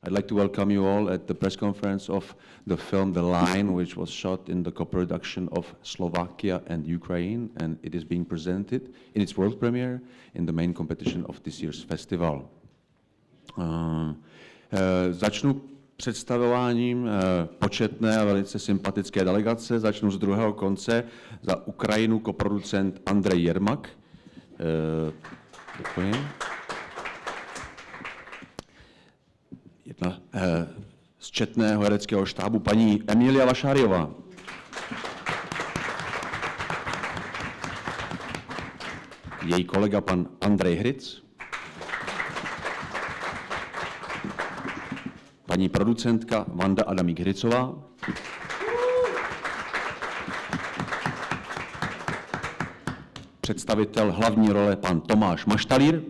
I'd like to welcome you all at the press conference of the film The Line, which was shot in the co-production of Slovakia and Ukraine, and it is being presented in its world premiere in the main competition of this year's festival. Začnu představováním početné a velice sympatické delegace. Začnu z druhého konce. Za Ukrajinu koproducent Andrej Yermak. Děkuji. Jedna z četného hereckého štábu paní Emília Vášáryová. Její kolega pan Andrej Hryc. Paní producentka Wanda Adamík-Hrycová. Představitel hlavní role pan Tomáš Maštalír.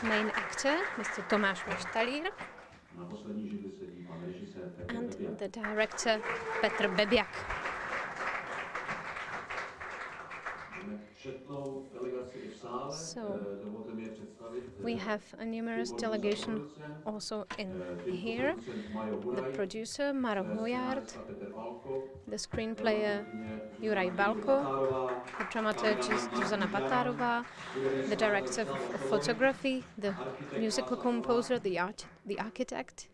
Main actor, Mr. Tomáš Maštalír. And the director, Bebjak. So we have a numerous delegation also in here. The producer, Mayo, the screenplayer, Hurajt, the dramaturgist, Zuzana, the director of photography, the musical composer, the architect.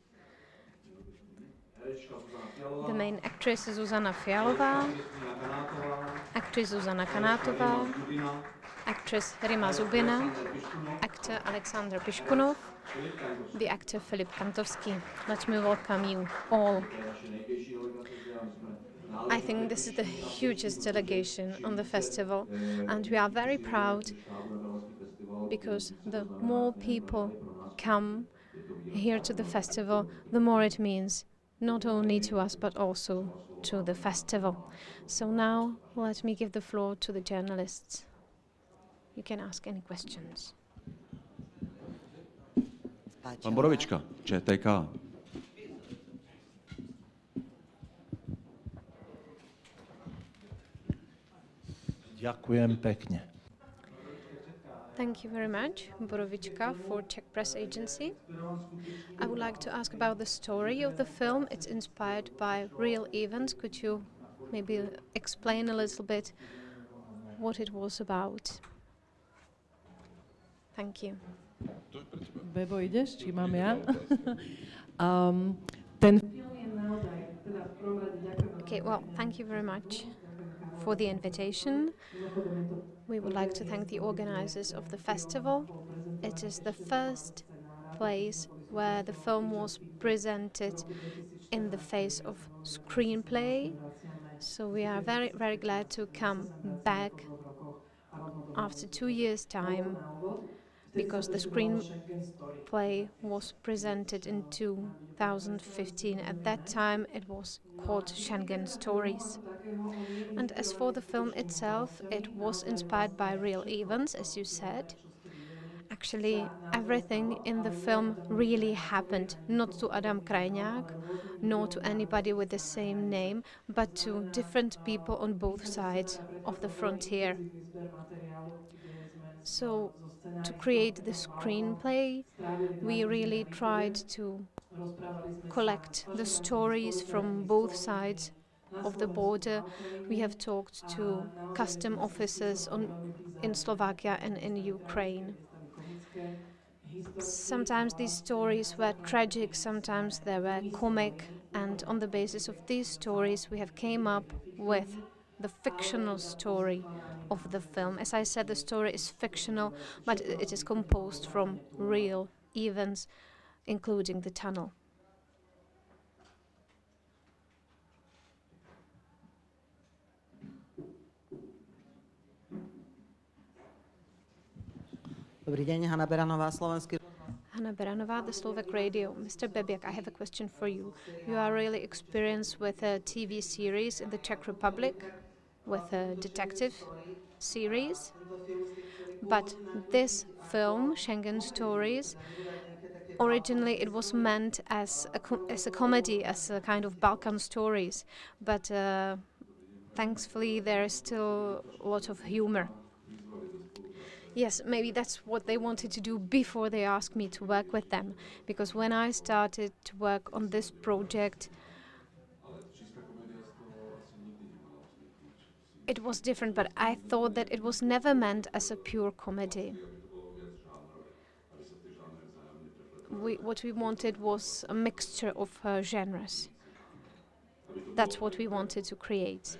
The main actress is Zuzana Fialová, actress Zuzana Kanátová, actress Rimma Ziubina, actor Alexander Piškunov, the actor Filip Kantovský. Let me welcome you all. I think this is the hugest delegation on the festival, and we are very proud because the more people come here to the festival, the more it means not only to us but also to the festival. So now let me give the floor to the journalists. You can ask any questions. Pan Borovička, ČTK. Ďakujem pekne. Thank you very much, Borovička, for Czech Press Agency. I would like to ask about the story of the film. It's inspired by real events. Could you maybe explain a little bit what it was about? Thank you. Bebo, ideš? Či mám ja? Okay, well, thank you very much for the invitation. We would like to thank the organizers of the festival. It is the first place where the film was presented in the face of screenplay. So we are very, very glad to come back after 2 years' time, because the screenplay was presented in 2015. At that time it was called Schengen Stories. And as for the film itself, it was inspired by real events, as you said. Actually, everything in the film really happened, not to Adam Krajňák, nor to anybody with the same name, but to different people on both sides of the frontier. So, to create the screenplay, we really tried to collect the stories from both sides of the border. We have talked to custom officers in Slovakia and in Ukraine. Sometimes these stories were tragic, sometimes they were comic, and on the basis of these stories we have came up with the fictional story of the film. As I said, the story is fictional, but it is composed from real events, including the tunnel. Dobrý deň, Hanna Beranová, Slovenský. Hanna Beranová, the Slovak Radio. Mr. Bebjak, I have a question for you. You are really experienced with a TV series in the Czech Republic, with a detective series, but this film, Schengen Stories, originally it was meant as a comedy, as a kind of Balkan stories, but thankfully there is still a lot of humor. Yes, maybe that's what they wanted to do before they asked me to work with them. Because when I started to work on this project, it was different, but I thought that it was never meant as a pure comedy. What we wanted was a mixture of genres. That's what we wanted to create.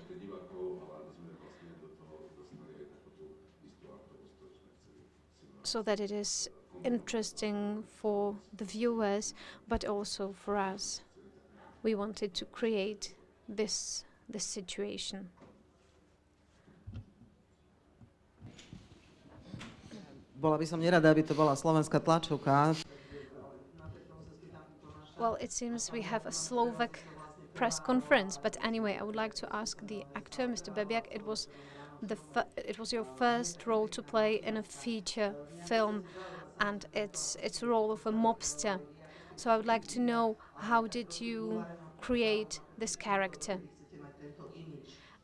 So that it is interesting for the viewers, but also for us. We wanted to create this situation. Bola by som nerada, aby to bola slovenská tlačovka. Well, it seems we have a Slovak press conference, but anyway, I would like to ask the actor, Mr. Bebjak. It was your first role to play in a feature film, and it's a role of a mobster. So I would like to know, how did you create this character?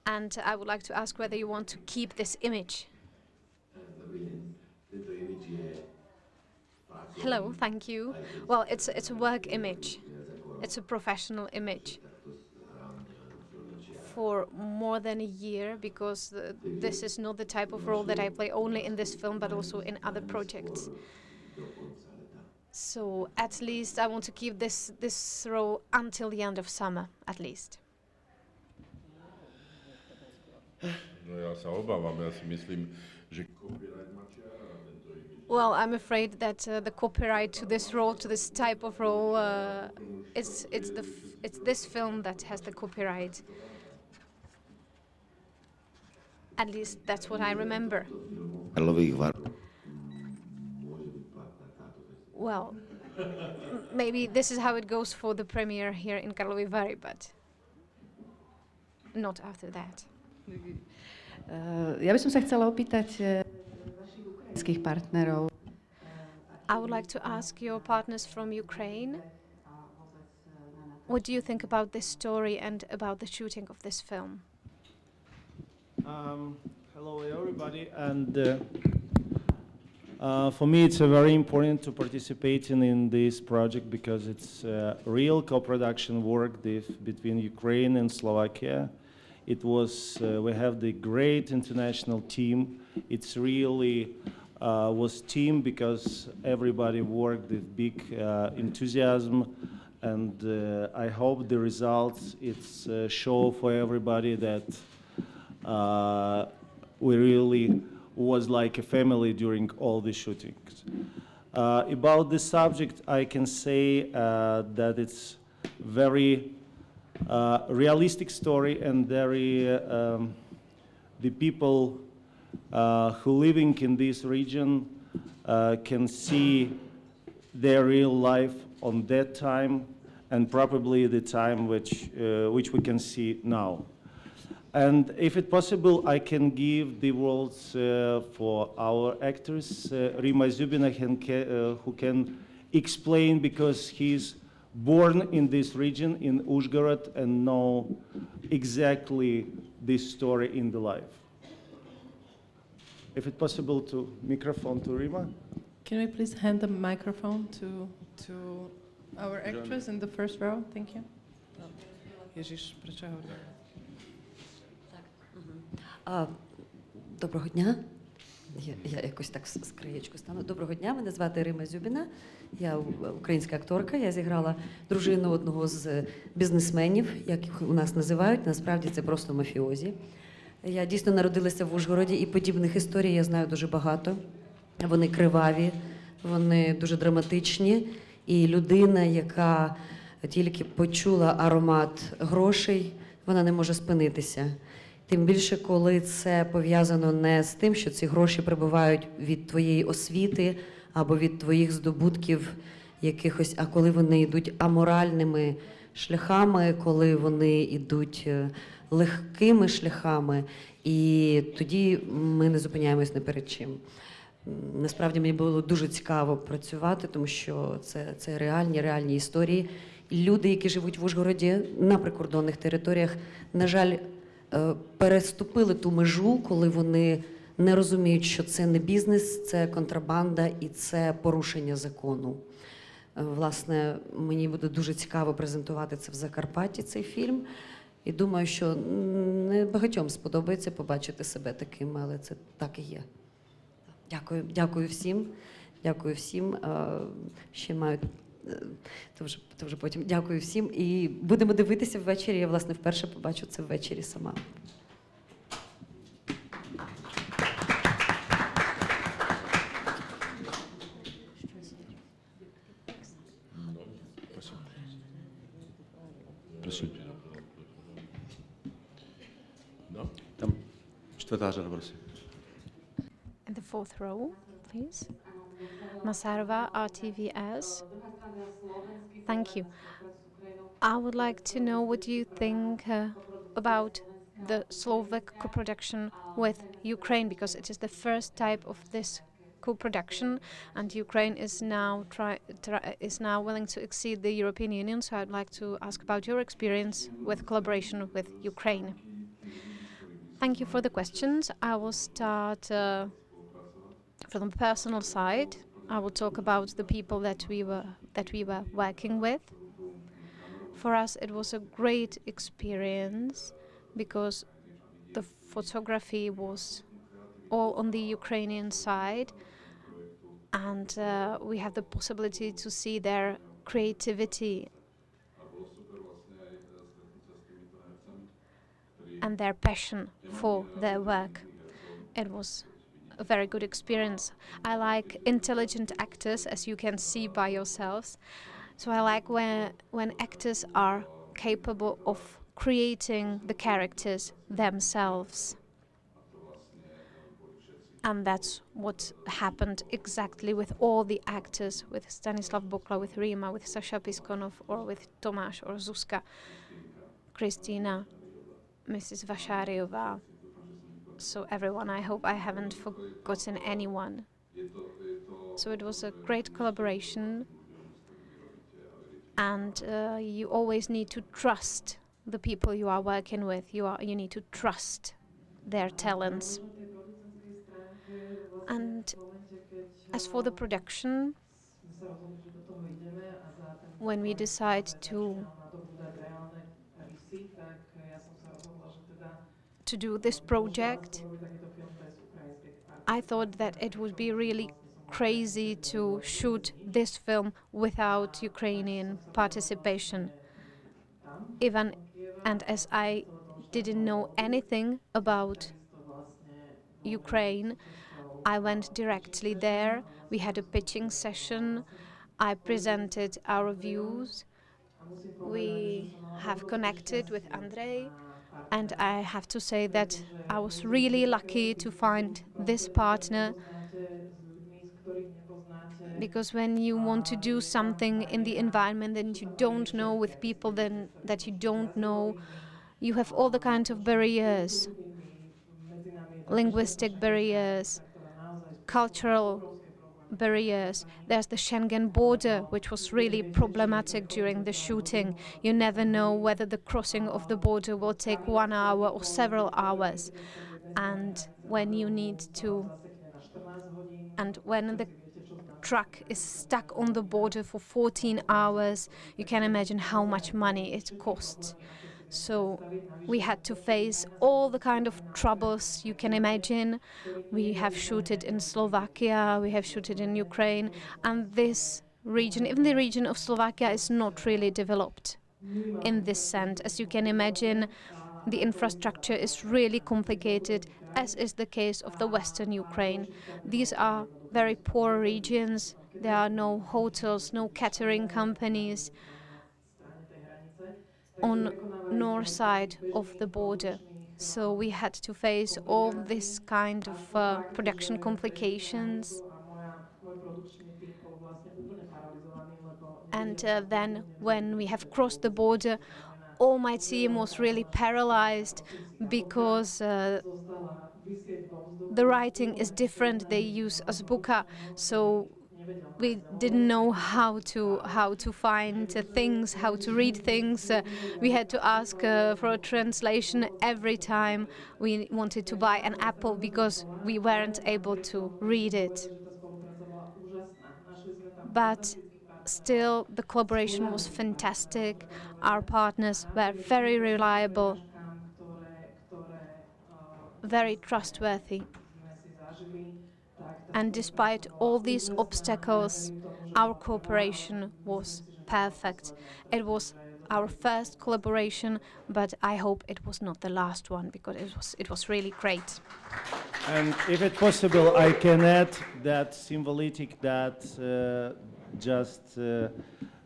And I would like to ask whether you want to keep this image. Hello, thank you. Well, it's a work image. It's a professional image. For more than a year, because this is not the type of role that I play only in this film, but also in other projects. So at least I want to keep this role until the end of summer, at least. No, já se obávám, já si myslím, že copyright má Žiaran na tento image. Well, I'm afraid that the copyright to this role, to this type of role, it's this film that has the copyright. At least that's what I remember. Well, maybe this is how it goes for the premiere here in Karlovy Vary, but not after that. Ja by som sa chcela opýtať vašich ukrajinských partnerov. I would like to ask your partners from Ukraine, what do you think about this story and about the shooting of this film? Hello everybody, and for me it's very important to participate in this project because it's real co-production work between Ukraine and Slovakia. It was, we have the great international team. It's really was team because everybody worked with big enthusiasm, and I hope the results it's show for everybody that we really was like a family during all the shootings. About the subject, I can say that it's very realistic story, and very the people who living in this region can see their real life on that time, and probably the time which we can see now. And if it's possible, I can give the words for our actors, Rimma Ziubina, who can explain, because he's born in this region, in Uzhgorod, and know exactly this story in the life. If it's possible, to microphone to Rimma. Can we please hand the microphone to our actress in the first row? Thank you. Ježiš, prečo hovorím? Доброго дня. Я якось так з краєчку стану. Доброго дня, мене звати Римма Зюбіна. Я українська акторка. Я зіграла дружину одного з бізнесменів, як їх у нас називають. Насправді це просто мафіозі. Я дійсно народилася в Ужгороді, і подібних історій я знаю дуже багато. Вони криваві, вони дуже драматичні. І людина, яка тільки почула аромат грошей, вона не може спинитися. Тим більше, коли це пов'язано не з тим, що ці гроші прибувають від твоєї освіти або від твоїх здобутків якихось, а коли вони йдуть аморальними шляхами, коли вони йдуть легкими шляхами, і тоді ми не зупиняємось ні перед чим. Насправді мені було дуже цікаво працювати, тому що це реальні історії. І люди, які живуть в Ужгороді на прикордонних територіях, на жаль, переступили ту межу, коли вони не розуміють, що це не бізнес, це контрабанда і це порушення закону. Власне, мені буде дуже цікаво презентувати це в Закарпатті, цей фільм. І думаю, що не багатьом сподобається побачити себе таким, але це так і є. Дякую, дякую всім. Дякую всім. Ще маю, то вже потім. Дякую всім. І будемо дивитися ввечері. Я, власне, вперше побачу це ввечері сама. Tam čtvrtá řada, prosím. In the fourth row, please. Masarova, RTVS. Thank you. I would like to know what you think about the Slovak co-production with Ukraine, because it is the first type of this co-production, and Ukraine is now willing to exceed the European Union. So I'd like to ask about your experience with collaboration with Ukraine. Thank you for the questions. I will start from the personal side. I will talk about the people that we were working with. For us, it was a great experience because the photography was all on the Ukrainian side, and we have the possibility to see their creativity and their passion for their work. It was a very good experience. I like intelligent actors, as you can see by yourselves. So I like when actors are capable of creating the characters themselves. And that's what happened exactly with all the actors, with Stanislav Boklan, with Rimma, with Sasha Piskonov, or with Tomáš or Zuzka, Kristina, Mrs. Vášáryová. So everyone, I hope I haven't forgotten anyone. So it was a great collaboration, and you always need to trust the people you are working with. You need to trust their talents. And as for the production, when we decide to do this project, I thought that it would be really crazy to shoot this film without Ukrainian participation. And as I didn't know anything about Ukraine, I went directly there. We had a pitching session. I presented our views. We have connected with Andrej, and I have to say that I was really lucky to find this partner, because when you want to do something in the environment that you don't know, with people that you don't know, you have all the kinds of barriers, linguistic barriers, cultural barriers. There's the Schengen border, which was really problematic during the shooting. You never know whether the crossing of the border will take 1 hour or several hours. And when the truck is stuck on the border for 14 hours, you can imagine how much money it costs. So we had to face all the kind of troubles you can imagine. We have shooted in Slovakia, we have shooted in Ukraine, and this region, even the region of Slovakia, is not really developed in this sense. As you can imagine, the infrastructure is really complicated, as is the case of the Western Ukraine. These are very poor regions. There are no hotels, no catering companies on north side of the border. So we had to face all this kind of production complications. And then when we have crossed the border, all my team was really paralyzed, because the writing is different. They use azbuka, so we didn't know how to find things, how to read things. We had to ask for a translation every time we wanted to buy an apple because we weren't able to read it. But still, the collaboration was fantastic. Our partners were very reliable, very trustworthy. And despite all these obstacles, our cooperation was perfect. It was our first collaboration, but I hope it was not the last one, because it was really great. And if it's possible, I can add that symbolic that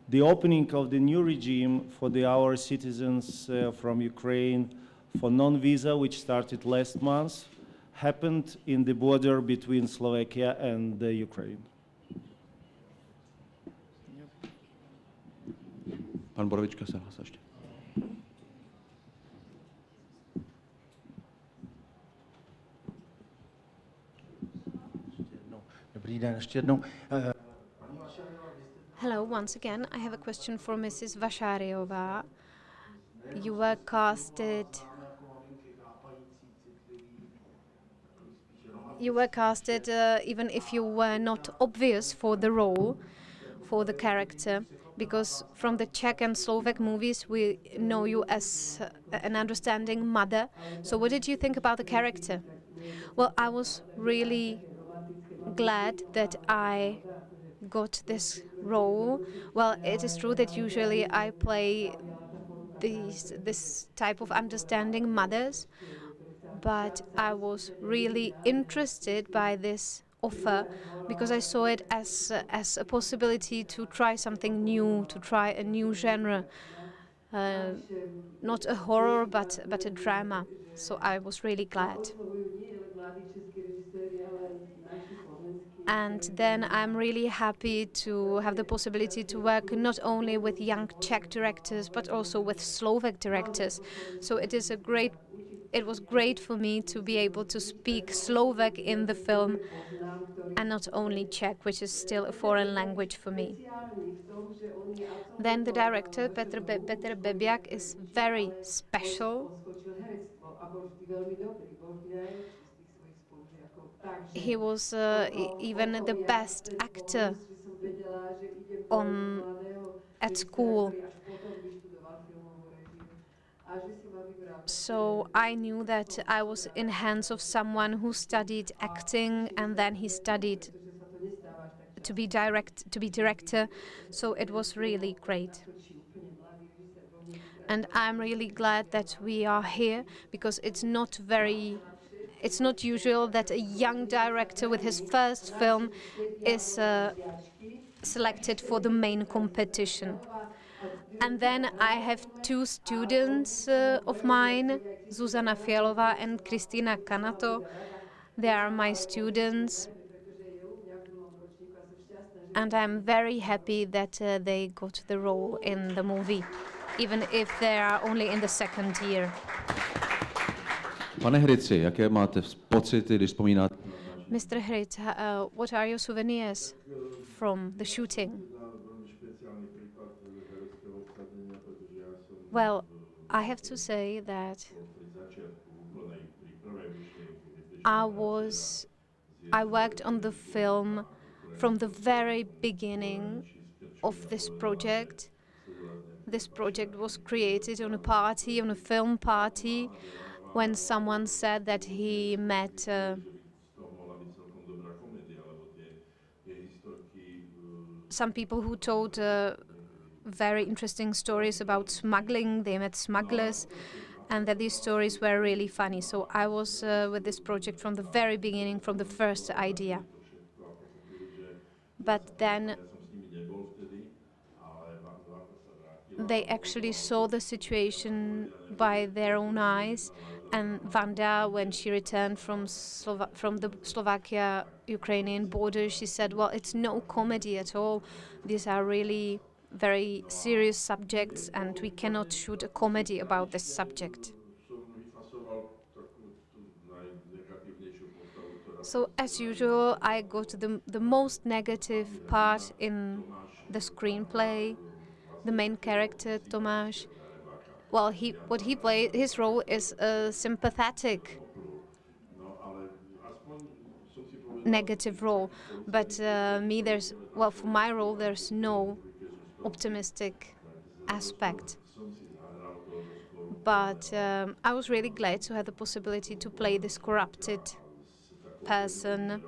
the opening of the new regime for our citizens from Ukraine for non-visa, which started last month, happened in the border between Slovakia and Ukraine. Pan Borovička se hlásí ještě. Dobrý den, ještě jednou. Hello, once again, I have a question for Mrs. Vášáryová. You were casted even if you were not obvious for the role, for the character, because from the Czech and Slovak movies we know you as an understanding mother. So what did you think about the character? Well, I was really glad that I got this role. Well, it is true that usually I play this type of understanding mothers, but I was really interested by this offer because I saw it as a possibility to try something new, to try a new genre, not a horror but a drama. So I was really glad. And then I'm really happy to have the possibility to work not only with young Czech directors but also with Slovak directors. So it was great for me to be able to speak Slovak in the film and not only Czech, which is still a foreign language for me. Then the director, Petr Bebjak, is very special. He was even the best actor at school. So I knew that I was in hands of someone who studied acting and then he studied to be director. So it was really great. And I'm really glad that we are here because it's not usual that a young director with his first film is selected for the main competition. And then I have two students of mine, Zuzana Fialová and Kristýna Kanato. They are my students. And I'm very happy that they got the role in the movie, even if they are only in the second year. Pane Hryci, jaké máte pocity, když vzpomínáte? Mr. Hryc, what are your souvenirs from the shooting? Well, I have to say that I worked on the film from the very beginning of this project. This project was created on a film party, when someone said that he met some people who told very interesting stories about smuggling. They met smugglers, and that these stories were really funny. So I was with this project from the very beginning, from the first idea. But then they actually saw the situation by their own eyes, and Wanda, when she returned from the Slovakia-Ukrainian border, she said, well, it's no comedy at all. These are really very serious subjects, and we cannot shoot a comedy about this subject. So as usual, I got the most negative part in the screenplay. The main character, Tomáš, well, what he played, his role is a sympathetic negative role, but for my role, there's no optimistic aspect. But I was really glad to have the possibility to play this corrupted person.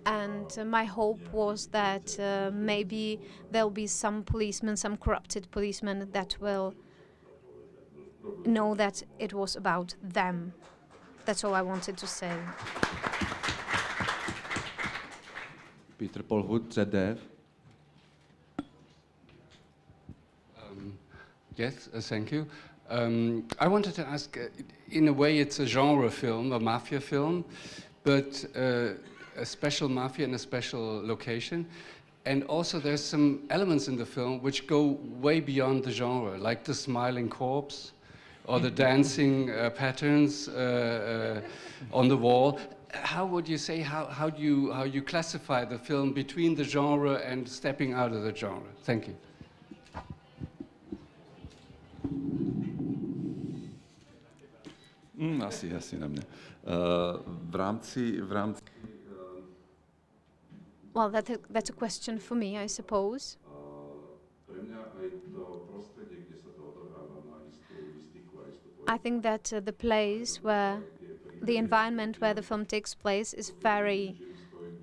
And my hope was that maybe there'll be some policemen, some corrupted policemen that will know that it was about them. That's all I wanted to say. Peter Paul Hood, ZDF. Yes, thank you. I wanted to ask, in a way it's a genre film, a mafia film, but a special mafia in a special location. And also there's some elements in the film which go way beyond the genre, like the smiling corpse or the dancing patterns on the wall. How would you say, how do you classify the film between the genre and stepping out of the genre? Thank you. Asi na mě. V rámci Well, that's a question for me, I suppose. I think that the place where, the environment where the film takes place is very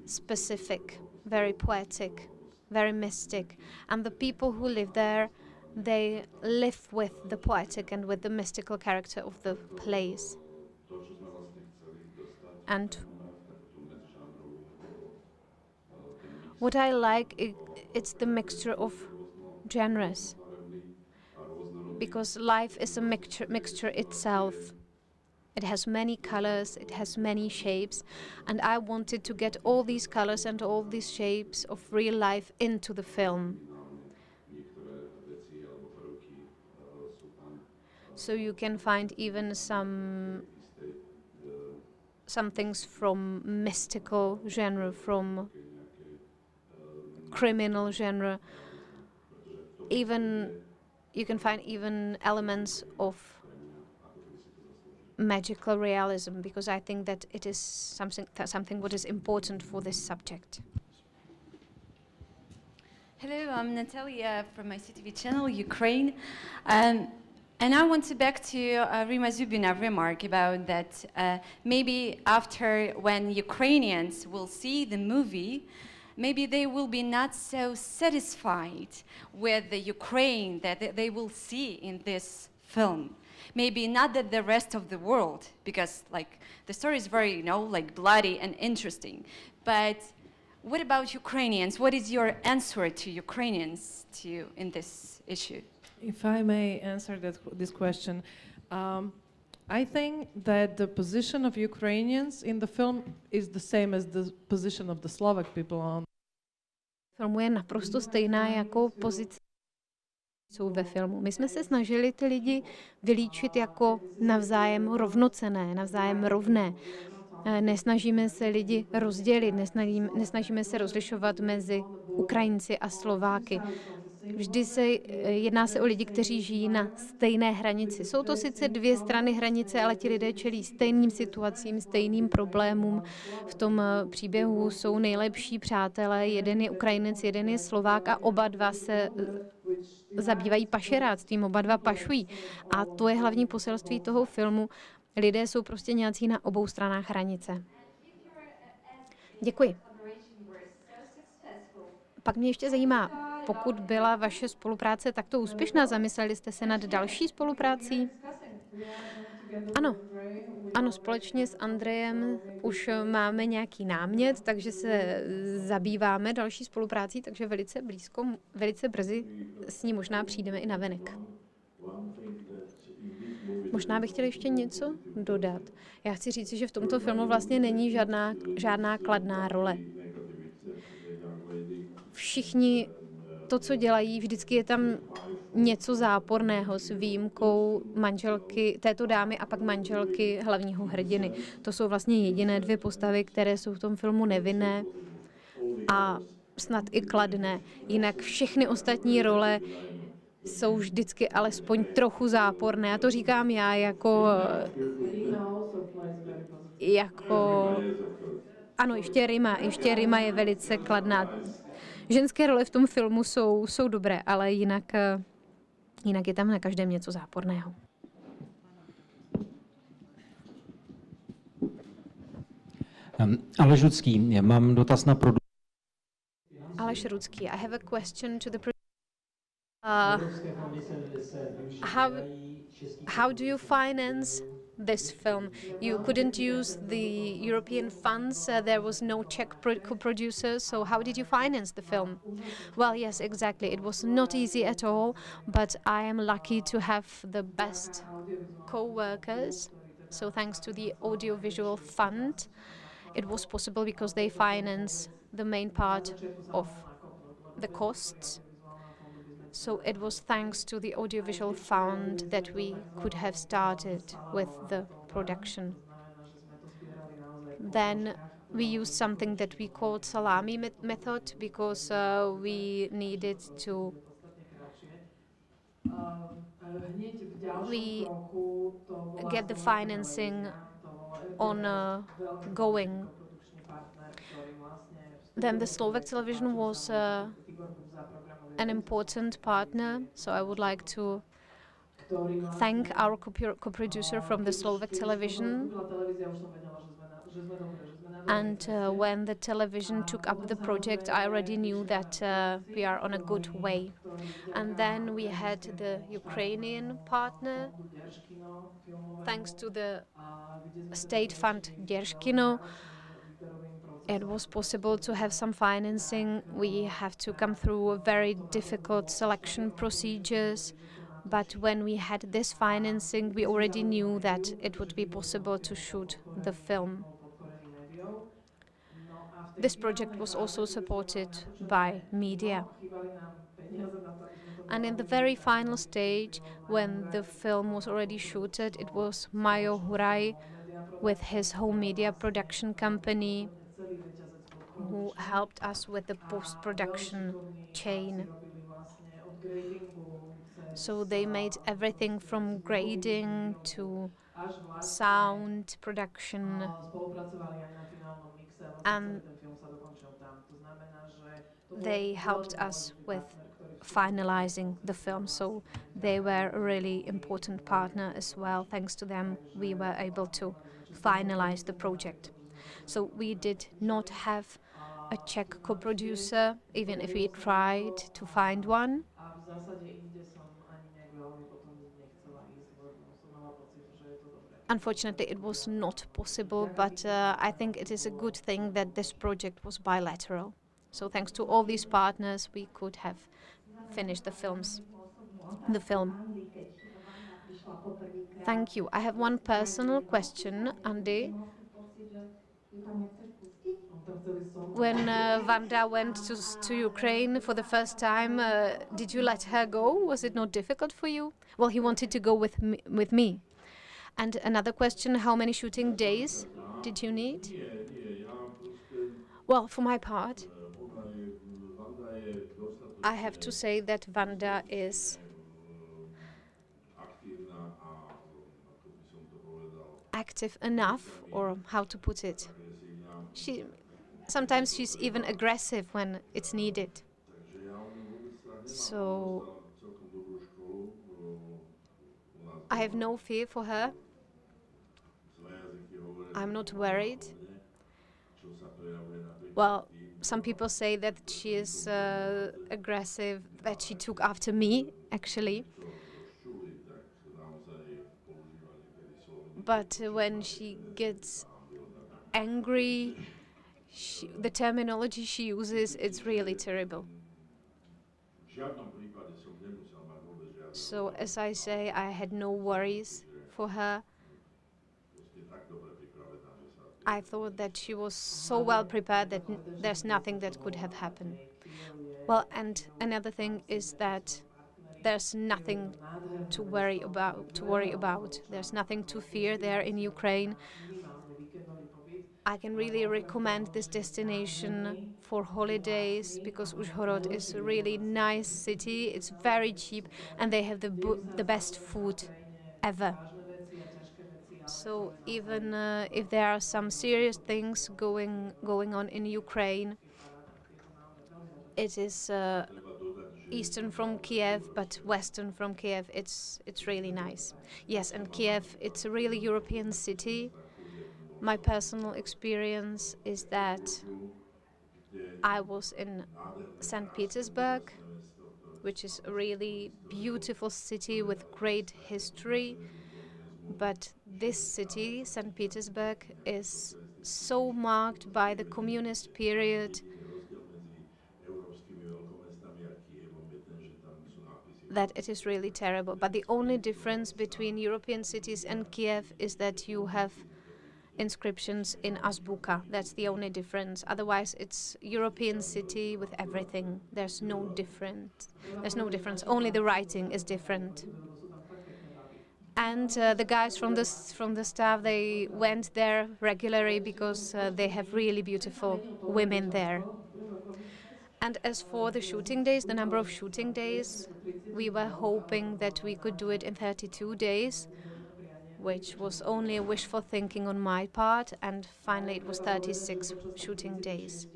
specific, very poetic, very mystic. And the people who live there, they live with the poetic and with the mystical character of the place. And what I like, it's the mixture of genres, because life is a mixture itself. It has many colors, it has many shapes, and I wanted to get all these colors and all these shapes of real life into the film. So you can find even some things from mystical genre, from criminal genre. Even you can find even elements of magical realism, because I think that it is something what is important for this subject. Hello, I'm Natalia from my CTV channel, Ukraine. And I want to back to Rimma Ziubina remark about that maybe after when Ukrainians will see the movie, maybe they will be not so satisfied with the Ukraine that they will see in this film. Maybe not that the rest of the world, because like the story is very, you know, like bloody and interesting. But what about Ukrainians? What is your answer to Ukrainians in this issue? If I may answer this question, I think that the position of Ukrainians in the film is the same as the position of the Slovak people on. Filmu je naprosto stejná jako pozice jsou ve filmu. My jsme se snažili ty lidi vylíčit jako navzájem rovnocenné, navzájem rovné. Nesnažíme se lidi rozdělit, nesnažíme se rozlišovat mezi Ukrajinci a Slováky. Vždy jedná se o lidi, kteří žijí na stejné hranici. Jsou to sice dvě strany hranice, ale ti lidé čelí stejným situacím, stejným problémům. V tom příběhu jsou nejlepší přátelé, jeden je Ukrajinec, jeden je Slovák a oba dva se zabývají pašeráctvím, oba dva pašují. A to je hlavní poselství toho filmu. Lidé jsou prostě nějací na obou stranách hranice. Děkuji. Pak mě ještě zajímá, pokud byla vaše spolupráce takto úspěšná, zamysleli jste se nad další spoluprácí? Ano, společně s Andrejem už máme nějaký námět, takže se zabýváme další spoluprácí, takže velice brzy s ní možná přijdeme i navenek. Možná bych chtěla ještě něco dodat. Já chci říct, že v tomto filmu vlastně není žádná kladná role. Všichni to, co dělají, vždycky je tam něco záporného s výjimkou manželky této dámy a pak manželky hlavního hrdiny. To jsou vlastně jediné dvě postavy, které jsou v tom filmu nevinné a snad i kladné. Jinak všechny ostatní role jsou vždycky alespoň trochu záporné. A to říkám já jako ano, ještě Rimma je velice kladná. Ženské role v tom filmu jsou dobré, ale jinak je tam na každém něco záporného. Aleš Rudský, já mám dotaz na produkci. Aleš Rudský, I have a question to the how do you finance this film? You couldn't use the European funds, there was no Czech co-producer, so how did you finance the film? Well, yes, exactly. It was not easy at all, but I am lucky to have the best co-workers. So thanks to the Audiovisual Fund, it was possible because they finance the main part of the costs. So it was thanks to the Audiovisual Fund that we could have started with the production. Then we used something that we called salami method because we needed to get the financing going. Then the Slovak television was an important partner, so I would like to thank our co-producer from the Slovak television. And when the television took up the project, I already knew that we are on a good way. And then we had the Ukrainian partner, thanks to the state fund Děržkino. It was possible to have some financing. We have to come through very difficult selection procedures, but when we had this financing, we already knew that it would be possible to shoot the film. This project was also supported by media. And in the very final stage, when the film was already shooted, it was Mayo Hurajt with his home media production company who helped us with the post-production chain. So they made everything from grading to sound production, and they helped us with finalizing the film, so they were a really important partner as well. Thanks to them, we were able to finalize the project. So we did not have a Czech co-producer, even if we tried to find one. Unfortunately, it was not possible, but I think it is a good thing that this project was bilateral. So thanks to all these partners, we could have finished the film. Thank you. I have one personal question, Andy. When Wanda went to Ukraine for the first time, did you let her go? Was it not difficult for you? Well, he wanted to go with me. And another question, how many shooting days did you need? Well, for my part, I have to say that Wanda is active enough, or how to put it. Sometimes she's even aggressive when it's needed. So I have no fear for her. I'm not worried. Well, some people say that she is aggressive, that she took after me, actually. But when she gets angry, the terminology she uses, it's really terrible. So, as I say, I had no worries for her. I thought that she was so well prepared that there's nothing that could have happened. Well, and another thing is that there's nothing to worry about. There's nothing to fear there in Ukraine. I can really recommend this destination for holidays because Užhorod is a really nice city. It's very cheap and they have the best food ever. So even if there are some serious things going on in Ukraine, it is eastern from Kiev, but western from Kiev. It's really nice. Yes, and Kiev, it's a really European city. My personal experience is that I was in St. Petersburg, which is a really beautiful city with great history. But this city, St. Petersburg, is so marked by the communist period that it is really terrible. But the only difference between European cities and Kiev is that you have inscriptions in Azbuka. That's the only difference. Otherwise, it's European city with everything. There's no difference. Only the writing is different. And the guys from the staff, they went there regularly because they have really beautiful women there. And as for the shooting days, the number of shooting days, we were hoping that we could do it in 32 days, which was only a wishful thinking on my part, and finally it was 36 shooting days.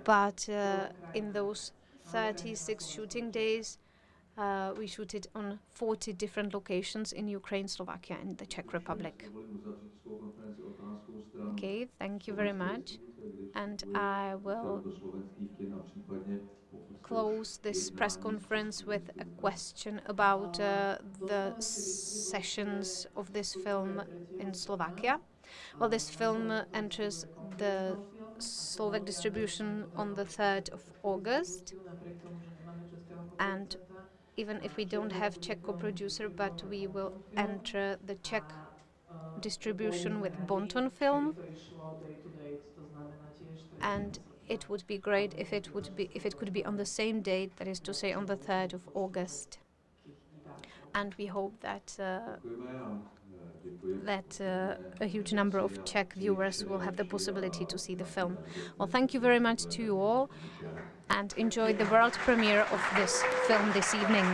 But in those 36 shooting days, we shooted on 40 different locations in Ukraine, Slovakia, and the Czech Republic. Okay, thank you very much. And I will close this press conference with a question about the sessions of this film in Slovakia. Well, this film enters the Slovak distribution on the 3rd of August. And even if we don't have Czech co-producer, but we will enter the Czech distribution with Bonton Film. And it would be great if it could be on the same date, that is to say on the 3rd of August. And we hope that a huge number of Czech viewers will have the possibility to see the film. Well, thank you very much to you all, and enjoy the world premiere of this film this evening.